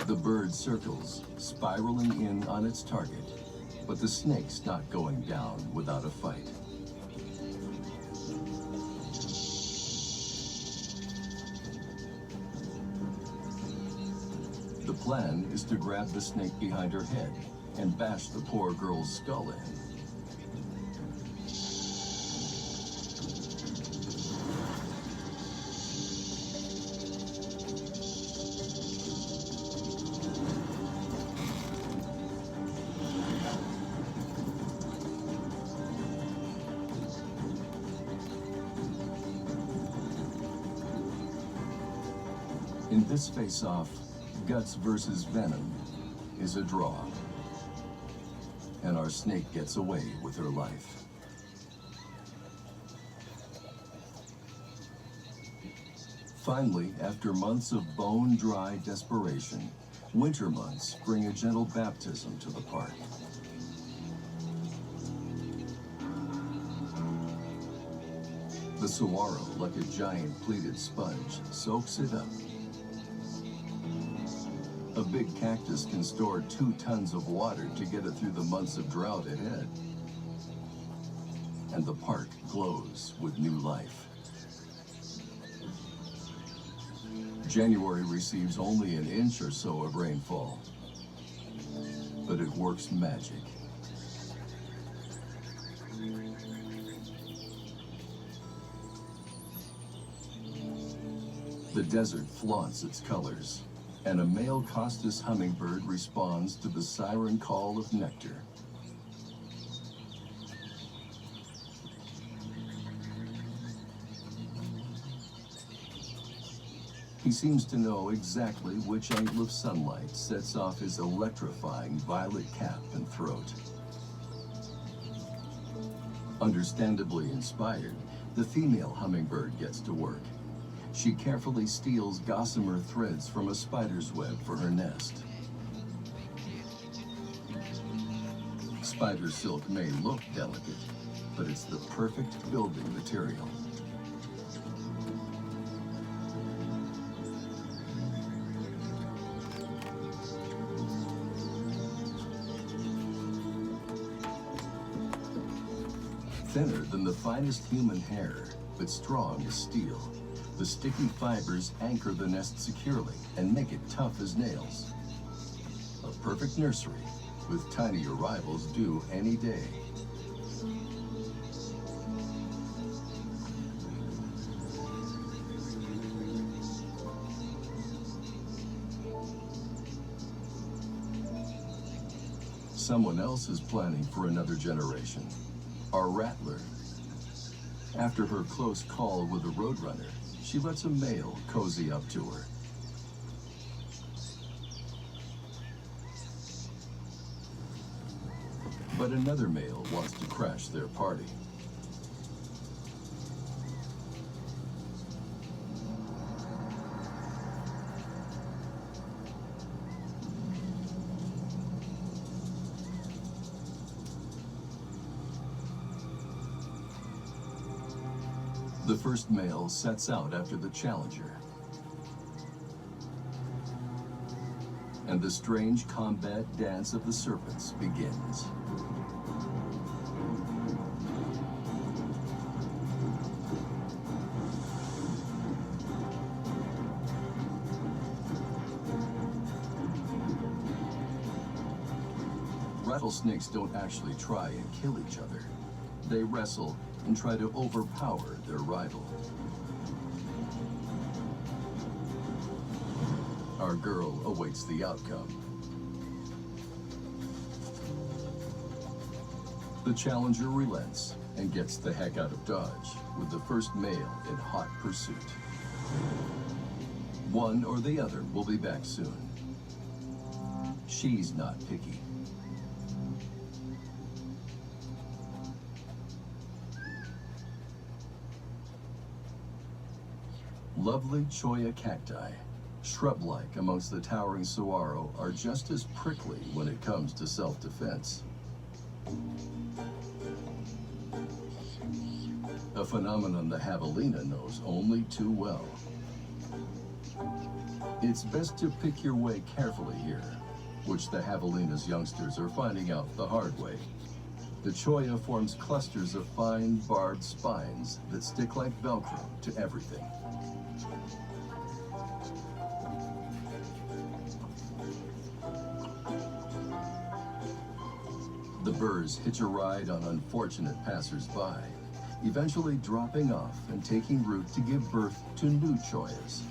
The bird circles, spiraling in on its target, but the snake's not going down without a fight. The plan is to grab the snake behind her head and bash the poor girl's skull in. In this face-off, guts versus venom is a draw, and our snake gets away with her life. Finally, after months of bone-dry desperation, winter months bring a gentle baptism to the park. The saguaro, like a giant pleated sponge, soaks it up. A big cactus can store 2 tons of water to get it through the months of drought ahead. And the park glows with new life. January receives only an inch or so of rainfall, but it works magic. The desert flaunts its colors, and a male Costus hummingbird responds to the siren call of nectar. He seems to know exactly which angle of sunlight sets off his electrifying violet cap and throat. Understandably inspired, the female hummingbird gets to work. She carefully steals gossamer threads from a spider's web for her nest. Spider silk may look delicate, but it's the perfect building material. Thinner than the finest human hair, but strong as steel, the sticky fibers anchor the nest securely and make it tough as nails. A perfect nursery, with tiny arrivals due any day. Someone else is planning for another generation. Our rattler. After her close call with a roadrunner, she lets a male cozy up to her. But another male wants to crash their party. The first male sets out after the challenger, and the strange combat dance of the serpents begins. Rattlesnakes don't actually try and kill each other. They wrestle and try to overpower their rival. Our girl awaits the outcome. The challenger relents and gets the heck out of Dodge with the first male in hot pursuit. One or the other will be back soon. She's not picky. Lovely cholla cacti, shrub-like amongst the towering saguaro, are just as prickly when it comes to self-defense. A phenomenon the javelina knows only too well. It's best to pick your way carefully here, which the javelina's youngsters are finding out the hard way. The cholla forms clusters of fine, barbed spines that stick like Velcro to everything. The burrs hitch a ride on unfortunate passers-by, eventually dropping off and taking root to give birth to new chollas.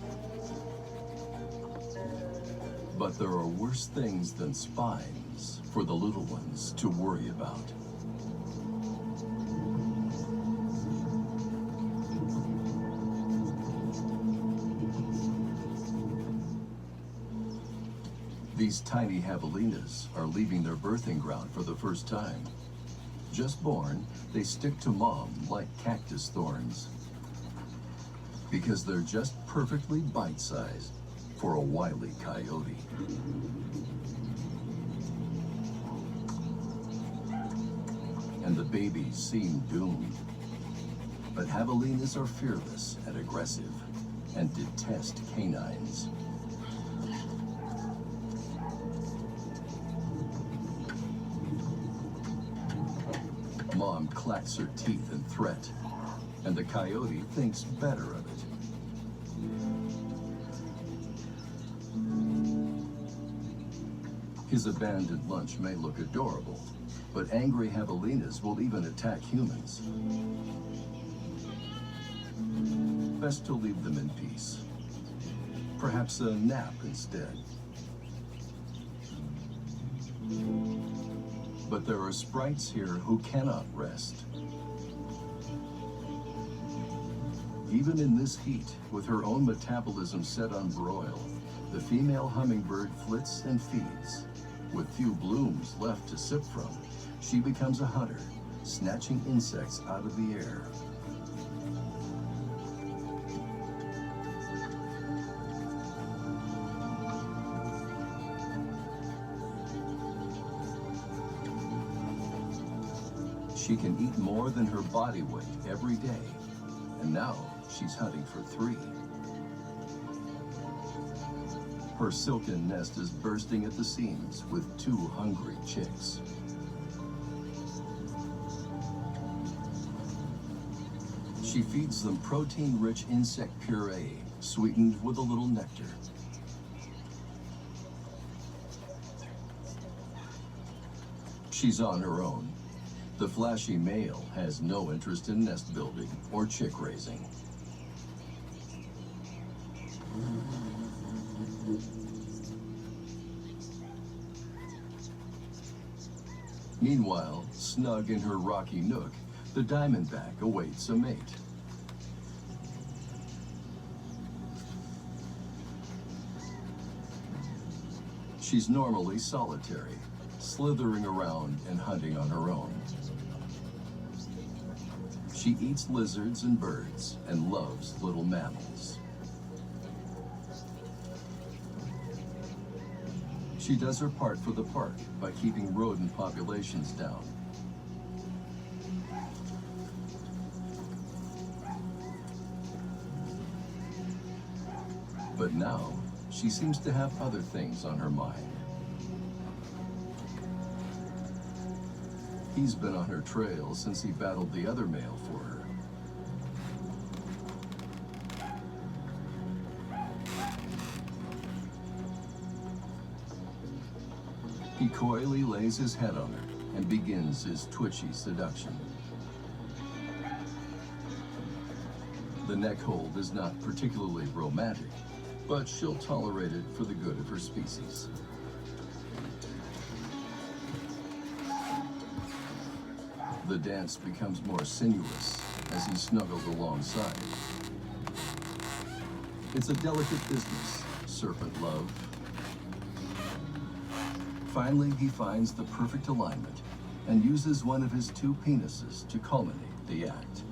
But there are worse things than spines for the little ones to worry about. These tiny javelinas are leaving their birthing ground for the first time. Just born, they stick to mom like cactus thorns, because they're just perfectly bite-sized for a wily coyote. And the babies seem doomed. But javelinas are fearless and aggressive, and detest canines. Mom clacks her teeth in threat, and the coyote thinks better of it. His abandoned lunch may look adorable, but angry javelinas will even attack humans. Best to leave them in peace. Perhaps a nap instead. But there are sprites here who cannot rest. Even in this heat, with her own metabolism set on broil, the female hummingbird flits and feeds. With few blooms left to sip from, she becomes a hunter, snatching insects out of the air. She can eat more than her body weight every day, and now she's hunting for 3. Her silken nest is bursting at the seams with 2 hungry chicks. She feeds them protein-rich insect puree, sweetened with a little nectar. She's on her own. The flashy male has no interest in nest building or chick raising. Meanwhile, snug in her rocky nook, the diamondback awaits a mate. She's normally solitary, slithering around and hunting on her own. She eats lizards and birds and loves little mammals. She does her part for the park by keeping rodent populations down. But now, she seems to have other things on her mind. He's been on her trail since he battled the other male for her. He coyly lays his head on her and begins his twitchy seduction. The neck hold is not particularly romantic, but she'll tolerate it for the good of her species. The dance becomes more sinuous as he snuggles alongside. It's a delicate business, serpent love. Finally, he finds the perfect alignment and uses one of his 2 penises to culminate the act.